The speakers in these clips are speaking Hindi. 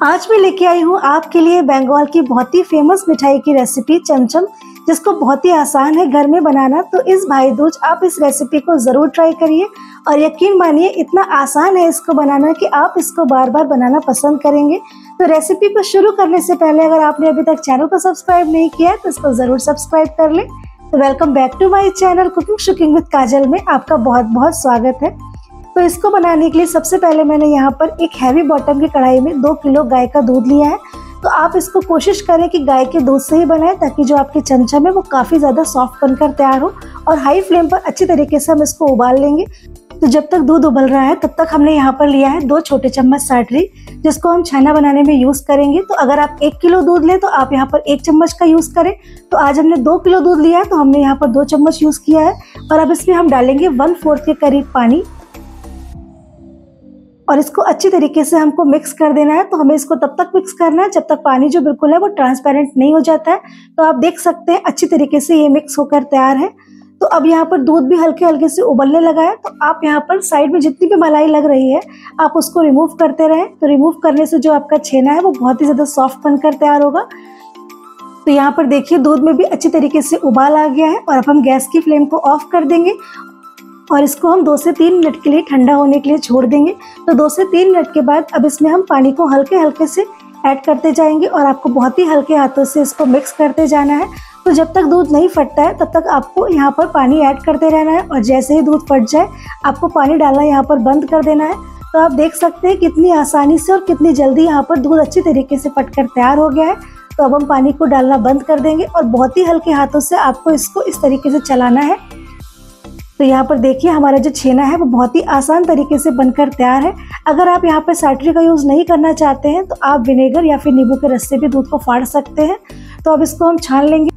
आज मैं लेके आई हूँ आपके लिए बंगाल की बहुत ही फेमस मिठाई की रेसिपी चमचम, जिसको बहुत ही आसान है घर में बनाना। तो इस भाई दूज आप इस रेसिपी को ज़रूर ट्राई करिए और यकीन मानिए इतना आसान है इसको बनाना कि आप इसको बार बार बनाना पसंद करेंगे। तो रेसिपी को शुरू करने से पहले अगर आपने अभी तक चैनल को सब्सक्राइब नहीं किया है तो इसको ज़रूर सब्सक्राइब कर ले। तो welcome back to my channel cooking shooking with Kajal में आपका बहुत बहुत स्वागत है। तो इसको बनाने के लिए सबसे पहले मैंने यहाँ पर एक हैवी बॉटम की कढ़ाई में 2 किलो गाय का दूध लिया है। तो आप इसको कोशिश करें कि गाय के दूध से ही बनाएं ताकि जो आपके चमचम है वो काफ़ी ज़्यादा सॉफ्ट बनकर तैयार हो। और हाई फ्लेम पर अच्छी तरीके से हम इसको उबाल लेंगे। तो जब तक दूध उबल रहा है तब तक हमने यहाँ पर लिया है 2 छोटे चम्मच साटरी, जिसको हम छाना बनाने में यूज़ करेंगे। तो अगर आप 1 किलो दूध लें तो आप यहाँ पर 1 चम्मच का यूज़ करें। तो आज हमने 2 किलो दूध लिया है तो हमने यहाँ पर 2 चम्मच यूज़ किया है। और अब इसमें हम डालेंगे 1/4 के करीब पानी और इसको अच्छी तरीके से हमको मिक्स कर देना है। तो हमें इसको तब तक मिक्स करना है जब तक पानी जो बिल्कुल है वो ट्रांसपेरेंट नहीं हो जाता है। तो आप देख सकते हैं अच्छी तरीके से ये मिक्स होकर तैयार है। तो अब यहाँ पर दूध भी हल्के हल्के से उबलने लगा है। तो आप यहाँ पर साइड में जितनी भी मलाई लग रही है आप उसको रिमूव करते रहें। तो रिमूव करने से जो आपका छेना है वो बहुत ही ज़्यादा सॉफ्ट बनकर तैयार होगा। तो यहाँ पर देखिए दूध में भी अच्छी तरीके से उबाल आ गया है। और अब हम गैस की फ्लेम को ऑफ कर देंगे और इसको हम 2 से 3 मिनट के लिए ठंडा होने के लिए छोड़ देंगे। तो 2 से 3 मिनट के बाद अब इसमें हम पानी को हल्के हल्के से ऐड करते जाएंगे और आपको बहुत ही हल्के हाथों से इसको मिक्स करते जाना है। तो जब तक दूध नहीं फटता है तब तक आपको यहाँ पर पानी ऐड करते रहना है और जैसे ही दूध फट जाए आपको पानी डालना यहाँ पर बंद कर देना है। तो आप देख सकते हैं कितनी आसानी से और कितनी जल्दी यहाँ पर दूध अच्छी तरीके से फटकर तैयार हो गया है। तो अब हम पानी को डालना बंद कर देंगे और बहुत ही हल्के हाथों से आपको इसको इस तरीके से चलाना है। तो यहाँ पर देखिए हमारा जो छेना है वो बहुत ही आसान तरीके से बनकर तैयार है। अगर आप यहाँ पर साटरी का यूज़ नहीं करना चाहते हैं तो आप विनेगर या फिर नींबू के रस से भी दूध को फाड़ सकते हैं। तो अब इसको हम छान लेंगे।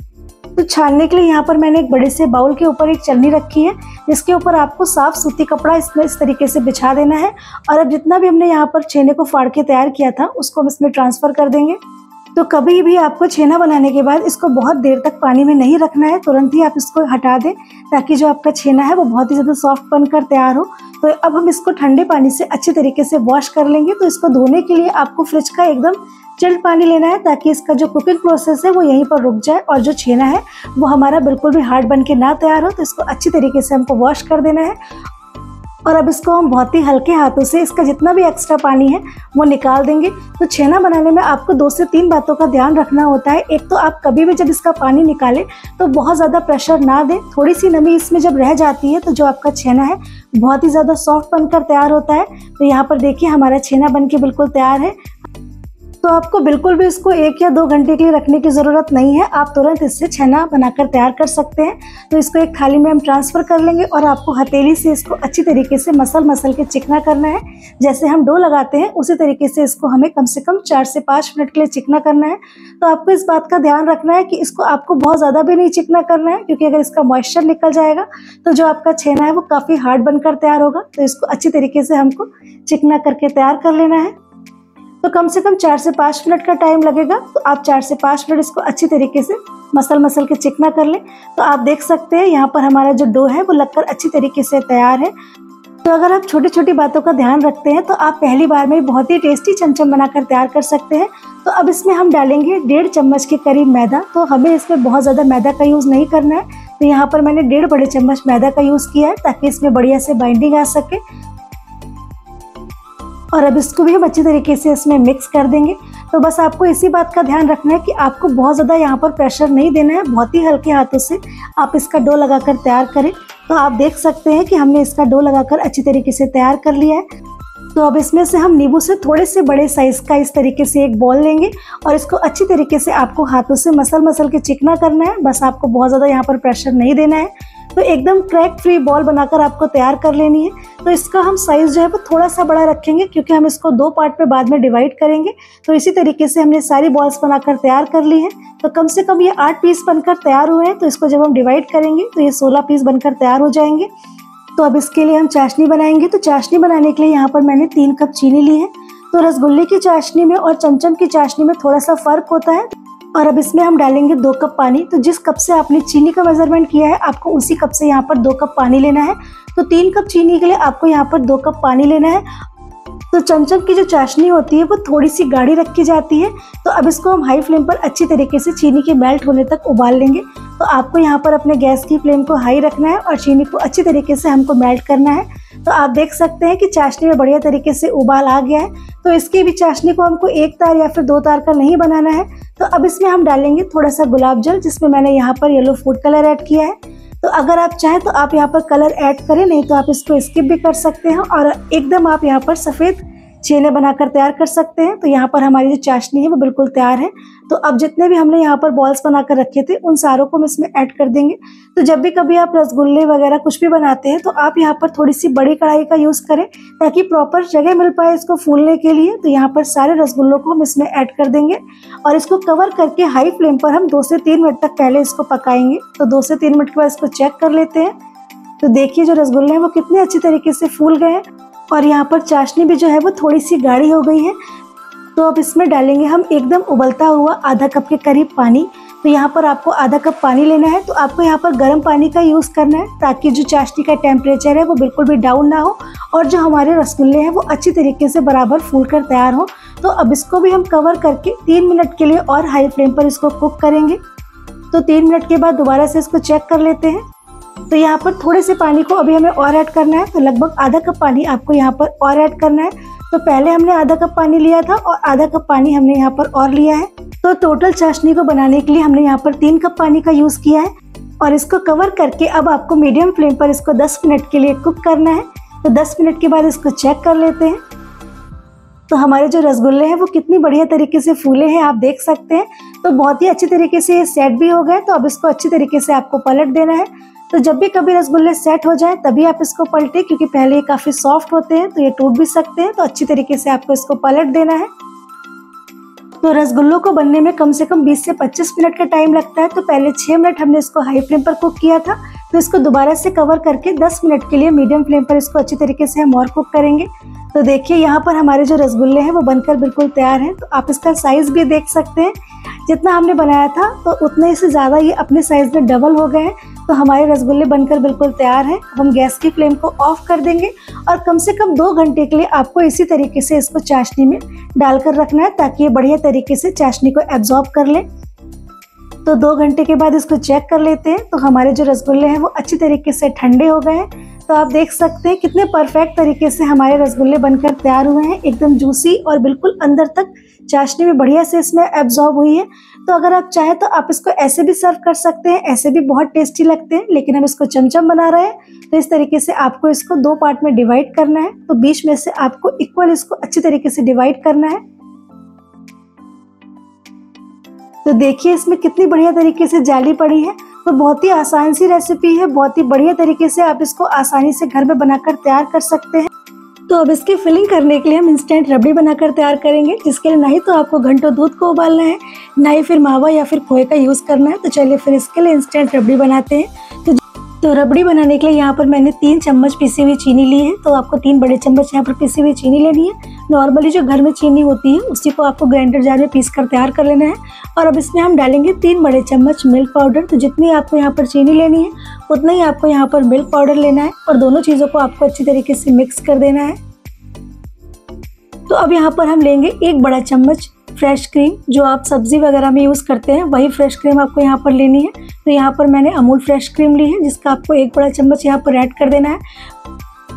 तो छानने के लिए यहाँ पर मैंने एक बड़े से बाउल के ऊपर एक चलनी रखी है, जिसके ऊपर आपको साफ सूती कपड़ा इसमें इस तरीके से बिछा देना है। और अब जितना भी हमने यहाँ पर छेने को फाड़ के तैयार किया था उसको हम इसमें ट्रांसफ़र कर देंगे। तो कभी भी आपको छेना बनाने के बाद इसको बहुत देर तक पानी में नहीं रखना है, तुरंत ही आप इसको हटा दें ताकि जो आपका छेना है वो बहुत ही ज़्यादा सॉफ्ट बनकर तैयार हो। तो अब हम इसको ठंडे पानी से अच्छी तरीके से वॉश कर लेंगे। तो इसको धोने के लिए आपको फ्रिज का एकदम चिल्ड पानी लेना है ताकि इसका जो कुकिंग प्रोसेस है वो यहीं पर रुक जाए और जो छेना है वो हमारा बिल्कुल भी हार्ड बन के ना तैयार हो। तो इसको अच्छी तरीके से हमको वॉश कर देना है और अब इसको हम बहुत ही हल्के हाथों से इसका जितना भी एक्स्ट्रा पानी है वो निकाल देंगे। तो छेना बनाने में आपको 2 से 3 बातों का ध्यान रखना होता है। एक तो आप कभी भी जब इसका पानी निकालें तो बहुत ज़्यादा प्रेशर ना दें। थोड़ी सी नमी इसमें जब रह जाती है तो जो आपका छेना है बहुत ही ज़्यादा सॉफ्ट बनकर तैयार होता है। तो यहाँ पर देखिए हमारा छेना बन के बिल्कुल तैयार है। तो आपको बिल्कुल भी इसको 1 या 2 घंटे के लिए रखने की ज़रूरत नहीं है, आप तुरंत इससे छेना बनाकर तैयार कर सकते हैं। तो इसको एक थाली में हम ट्रांसफ़र कर लेंगे और आपको हथेली से इसको अच्छी तरीके से मसल के चिकना करना है। जैसे हम डो लगाते हैं उसी तरीके से इसको हमें कम से कम 4 से 5 मिनट के लिए चिकना करना है। तो आपको इस बात का ध्यान रखना है कि इसको आपको बहुत ज़्यादा भी नहीं चिकना करना है, क्योंकि अगर इसका मॉइस्चर निकल जाएगा तो जो आपका छेना है वो काफ़ी हार्ड बनकर तैयार होगा। तो इसको अच्छी तरीके से हमको चिकना करके तैयार कर लेना है। तो कम से कम 4 से 5 मिनट का टाइम लगेगा। तो आप 4 से 5 मिनट इसको अच्छी तरीके से मसल के चिकना कर लें। तो आप देख सकते हैं यहाँ पर हमारा जो डो है वो लगकर अच्छी तरीके से तैयार है। तो अगर आप छोटी छोटी बातों का ध्यान रखते हैं तो आप पहली बार में बहुत ही टेस्टी चमचम बनाकर तैयार कर सकते हैं। तो अब इसमें हम डालेंगे 1.5 चम्मच के करीब मैदा। तो हमें इसमें बहुत ज़्यादा मैदा का यूज़ नहीं करना है। तो यहाँ पर मैंने 1.5 बड़े चम्मच मैदा का यूज़ किया है ताकि इसमें बढ़िया से बाइंडिंग आ सके। और अब इसको भी हम अच्छी तरीके से इसमें मिक्स कर देंगे। तो बस आपको इसी बात का ध्यान रखना है कि आपको बहुत ज़्यादा यहाँ पर प्रेशर नहीं देना है, बहुत ही हल्के हाथों से आप इसका डो लगाकर तैयार करें। तो आप देख सकते हैं कि हमने इसका डो लगाकर अच्छी तरीके से तैयार कर लिया है। तो अब इसमें से हम नींबू से थोड़े से बड़े साइज़ का इस तरीके से एक बॉल लेंगे और इसको अच्छी तरीके से आपको हाथों से मसल के चिकना करना है। बस आपको बहुत ज़्यादा यहाँ पर प्रेशर नहीं देना है। तो एकदम क्रैक फ्री बॉल बनाकर आपको तैयार कर लेनी है। तो इसका हम साइज़ जो है वो थोड़ा सा बड़ा रखेंगे क्योंकि हम इसको 2 पार्ट में बाद में डिवाइड करेंगे। तो इसी तरीके से हमने सारी बॉल्स बनाकर तैयार कर ली हैं। तो कम से कम ये 8 पीस बनकर तैयार हुए हैं। तो इसको जब हम डिवाइड करेंगे तो ये 16 पीस बनकर तैयार हो जाएंगे। तो अब इसके लिए हम चाशनी बनाएंगे। तो चाशनी बनाने के लिए यहाँ पर मैंने 3 कप चीनी ली है। तो रसगुल्ले की चाशनी में और चमचम की चाशनी में थोड़ा सा फ़र्क होता है। और अब इसमें हम डालेंगे 2 कप पानी। तो जिस कप से आपने चीनी का मेजरमेंट किया है आपको उसी कप से यहाँ पर 2 कप पानी लेना है। तो 3 कप चीनी के लिए आपको यहाँ पर 2 कप पानी लेना है। तो चमचम की जो चाशनी होती है वो थोड़ी सी गाढ़ी रखी जाती है। तो अब इसको हम हाई फ्लेम पर अच्छी तरीके से चीनी के मेल्ट होने तक उबाल लेंगे। तो आपको यहाँ पर अपने गैस की फ्लेम को हाई रखना है और चीनी को अच्छी तरीके से हमको मेल्ट करना है। तो आप देख सकते हैं कि चाशनी में बढ़िया तरीके से उबाल आ गया है। तो इसकी भी चाशनी को हमको एक तार या फिर दो तार का नहीं बनाना है। तो अब इसमें हम डालेंगे थोड़ा सा गुलाब जल, जिसमें मैंने यहाँ पर येलो फूड कलर ऐड किया है। तो अगर आप चाहें तो आप यहाँ पर कलर ऐड करें, नहीं तो आप इसको स्किप भी कर सकते हैं और एकदम आप यहाँ पर सफ़ेद छेने बनाकर तैयार कर सकते हैं। तो यहाँ पर हमारी जो चाशनी है वो बिल्कुल तैयार है। तो अब जितने भी हमने यहाँ पर बॉल्स बनाकर रखे थे उन सारों को हम इसमें ऐड कर देंगे। तो जब भी कभी आप रसगुल्ले वगैरह कुछ भी बनाते हैं तो आप यहाँ पर थोड़ी सी बड़ी कढ़ाई का यूज़ करें, ताकि प्रॉपर जगह मिल पाए इसको फूलने के लिए। तो यहाँ पर सारे रसगुल्लों को हम इसमें ऐड कर देंगे और इसको कवर करके हाई फ्लेम पर हम 2 से 3 मिनट तक पहले इसको पकाएंगे। तो 2 से 3 मिनट के बाद इसको चेक कर लेते हैं। तो देखिए जो रसगुल्ले हैं वो कितने अच्छी तरीके से फूल गए हैं और यहाँ पर चाशनी भी जो है वो थोड़ी सी गाढ़ी हो गई है। तो अब इसमें डालेंगे हम एकदम उबलता हुआ आधा कप के करीब पानी। तो यहाँ पर आपको आधा कप पानी लेना है। तो आपको यहाँ पर गर्म पानी का यूज़ करना है, ताकि जो चाशनी का टेम्परेचर है वो बिल्कुल भी डाउन ना हो और जो हमारे रसगुल्ले हैं वो अच्छी तरीके से बराबर फूल कर तैयार हो। तो अब इसको भी हम कवर करके 3 मिनट के लिए और हाई फ्लेम पर इसको कुक करेंगे। तो 3 मिनट के बाद दोबारा से इसको चेक कर लेते हैं। तो यहाँ पर थोड़े से पानी को अभी हमें और ऐड करना है। तो लगभग आधा कप पानी आपको यहाँ पर और ऐड करना है। तो पहले हमने आधा कप पानी लिया था और आधा कप पानी हमने यहाँ पर और लिया है। तो टोटल चाशनी को बनाने के लिए हमने यहाँ पर 3 कप पानी का यूज़ किया है और इसको कवर करके अब आपको मीडियम फ्लेम पर इसको 10 मिनट के लिए कुक करना है। तो 10 मिनट के बाद इसको चेक कर लेते हैं। तो हमारे जो रसगुल्ले हैं वो कितनी बढ़िया तरीके से फूले हैं, आप देख सकते हैं। तो बहुत ही अच्छी तरीके से ये सेट भी हो गए। तो अब इसको अच्छी तरीके से आपको पलट देना है। तो जब भी कभी रसगुल्ले सेट हो जाए तभी आप इसको पलटें, क्योंकि पहले ये काफ़ी सॉफ्ट होते हैं तो ये टूट भी सकते हैं। तो अच्छी तरीके से आपको इसको पलट देना है। तो रसगुल्लों को बनने में कम से कम 20 से 25 मिनट का टाइम लगता है। तो पहले 6 मिनट हमने इसको हाई फ्लेम पर कुक किया था। तो इसको दोबारा से कवर करके 10 मिनट के लिए मीडियम फ्लेम पर इसको अच्छी तरीके से हम और कुक करेंगे। तो देखिए यहाँ पर हमारे जो रसगुल्ले हैं वो बनकर बिल्कुल तैयार हैं। तो आप इसका साइज़ भी देख सकते हैं, जितना हमने बनाया था तो उतने से ज़्यादा ये अपने साइज़ में डबल हो गए हैं। तो हमारे रसगुल्ले बनकर बिल्कुल तैयार हैं। अब हम गैस की फ्लेम को ऑफ कर देंगे और कम से कम 2 घंटे के लिए आपको इसी तरीके से इसको चाशनी में डालकर रखना है, ताकि ये बढ़िया तरीके से चाशनी को एब्जॉर्ब कर ले। तो 2 घंटे के बाद इसको चेक कर लेते हैं। तो हमारे जो रसगुल्ले हैं वो अच्छी तरीके से ठंडे हो गए हैं। तो आप देख सकते हैं कितने परफेक्ट तरीके से हमारे रसगुल्ले बनकर तैयार हुए हैं, एकदम जूसी और बिल्कुल अंदर तक चाशनी में बढ़िया से इसमें एब्जॉर्ब हुई है। तो अगर आप चाहें तो आप इसको ऐसे भी सर्व कर सकते हैं, ऐसे भी बहुत टेस्टी लगते हैं। लेकिन हम इसको चमचम बना रहे हैं तो इस तरीके से आपको इसको 2 पार्ट में डिवाइड करना है। तो बीच में से आपको इक्वल इसको अच्छी तरीके से डिवाइड करना है। तो देखिए इसमें कितनी बढ़िया तरीके से जाली पड़ी है। तो बहुत ही आसान सी रेसिपी है, बहुत ही बढ़िया तरीके से आप इसको आसानी से घर में बनाकर तैयार कर सकते हैं। तो अब इसकी फिलिंग करने के लिए हम इंस्टेंट रबड़ी बनाकर तैयार करेंगे, जिसके लिए ना ही तो आपको घंटों दूध को उबालना है, ना ही फिर मावा या फिर खोए का यूज़ करना है। तो चलिए फिर इसके लिए इंस्टेंट रबड़ी बनाते हैं। तो रबड़ी बनाने के लिए यहाँ पर मैंने 3 चम्मच पिसी हुई चीनी ली है। तो आपको 3 बड़े चम्मच यहाँ पर पिसी हुई चीनी लेनी है। नॉर्मली जो घर में चीनी होती है उसी को आपको ग्राइंडर जार में पीस कर तैयार कर लेना है। और अब इसमें हम डालेंगे 3 बड़े चम्मच मिल्क पाउडर। तो जितनी आपको यहाँ पर चीनी लेनी है उतना ही आपको यहाँ पर मिल्क पाउडर लेना है और दोनों चीज़ों को आपको अच्छी तरीके से मिक्स कर देना है। तो अब यहाँ पर हम लेंगे 1 बड़ा चम्मच फ्रेश क्रीम, जो आप सब्जी वगैरह में यूज़ करते हैं वही फ्रेश क्रीम आपको यहाँ पर लेनी है। तो यहाँ पर मैंने अमूल फ्रेश क्रीम ली है, जिसका आपको 1 बड़ा चम्मच यहाँ पर ऐड कर देना है।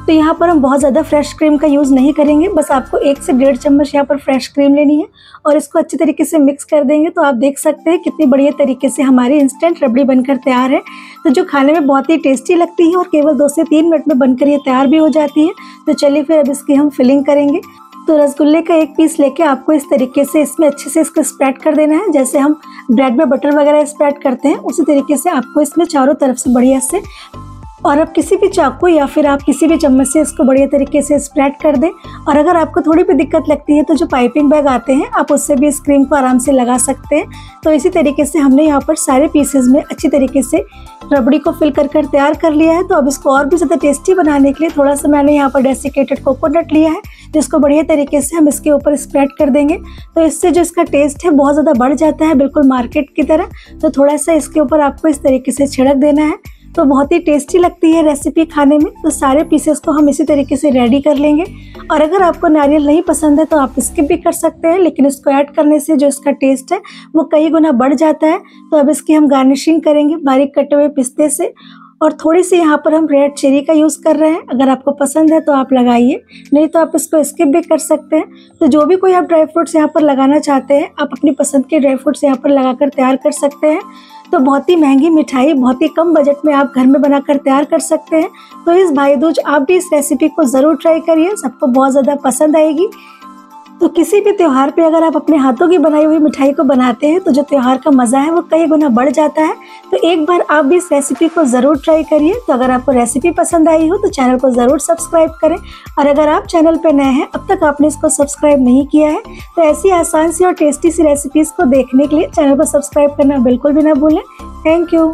तो यहाँ पर हम बहुत ज़्यादा फ्रेश क्रीम का यूज़ नहीं करेंगे, बस आपको 1 से 1.5 चम्मच यहाँ पर फ्रेश क्रीम लेनी है और इसको अच्छी तरीके से मिक्स कर देंगे। तो आप देख सकते हैं कितनी बढ़िया तरीके से हमारी इंस्टेंट रबड़ी बनकर तैयार है। तो जो खाने में बहुत ही टेस्टी लगती है और केवल 2 से 3 मिनट में बनकर ये तैयार भी हो जाती है। तो चलिए फिर अब इसकी हम फिलिंग करेंगे। तो रसगुल्ले का 1 पीस लेके आपको इस तरीके से इसमें अच्छे से इसको स्प्रेड कर देना है। जैसे हम ब्रेड में बटर वगैरह स्प्रेड करते हैं उसी तरीके से आपको इसमें चारों तरफ से बढ़िया से, और आप किसी भी चाकू या फिर आप किसी भी चम्मच से इसको बढ़िया तरीके से स्प्रेड कर दें। और अगर आपको थोड़ी भी दिक्कत लगती है तो जो पाइपिंग बैग आते हैं आप उससे भी इस क्रीम को आराम से लगा सकते हैं। तो इसी तरीके से हमने यहाँ पर सारे पीसेस में अच्छी तरीके से रबड़ी को फिल कर तैयार कर लिया है। तो अब इसको और भी ज़्यादा टेस्टी बनाने के लिए थोड़ा सा मैंने यहाँ पर डेसिकेटेड कोकोनट लिया है, जिसको बढ़िया तरीके से हम इसके ऊपर स्प्रेड कर देंगे। तो इससे जो इसका टेस्ट है बहुत ज़्यादा बढ़ जाता है, बिल्कुल मार्केट की तरह। तो थोड़ा सा इसके ऊपर आपको इस तरीके से छिड़क देना है। तो बहुत ही टेस्टी लगती है रेसिपी खाने में। तो सारे पीसेस को हम इसी तरीके से रेडी कर लेंगे। और अगर आपको नारियल नहीं पसंद है तो आप स्किप भी कर सकते हैं, लेकिन इसको ऐड करने से जो इसका टेस्ट है वो कई गुना बढ़ जाता है। तो अब इसकी हम गार्निशिंग करेंगे बारीक कटे हुए पिस्ते से, और थोड़ी सी यहाँ पर हम रेड चेरी का यूज़ कर रहे हैं। अगर आपको पसंद है तो आप लगाइए, नहीं तो आप इसको स्किप भी कर सकते हैं। तो जो भी कोई आप ड्राई फ्रूट्स यहाँ पर लगाना चाहते हैं, आप अपनी पसंद के ड्राई फ्रूट्स यहाँ पर लगाकर तैयार कर सकते हैं। तो बहुत ही महंगी मिठाई बहुत ही कम बजट में आप घर में बनाकर तैयार कर सकते हैं। तो इस भाई दूज आप भी इस रेसिपी को ज़रूर ट्राई करिए, सबको बहुत ज़्यादा पसंद आएगी। तो किसी भी त्योहार पे अगर आप अपने हाथों की बनाई हुई मिठाई को बनाते हैं तो जो त्योहार का मज़ा है वो कई गुना बढ़ जाता है। तो एक बार आप भी इस रेसिपी को ज़रूर ट्राई करिए। तो अगर आपको रेसिपी पसंद आई हो तो चैनल को ज़रूर सब्सक्राइब करें, और अगर आप चैनल पे नए हैं, अब तक आपने इसको सब्सक्राइब नहीं किया है, तो ऐसी आसान सी और टेस्टी सी रेसिपीज़ को देखने के लिए चैनल को सब्सक्राइब करना बिल्कुल भी ना भूलें। Thank you.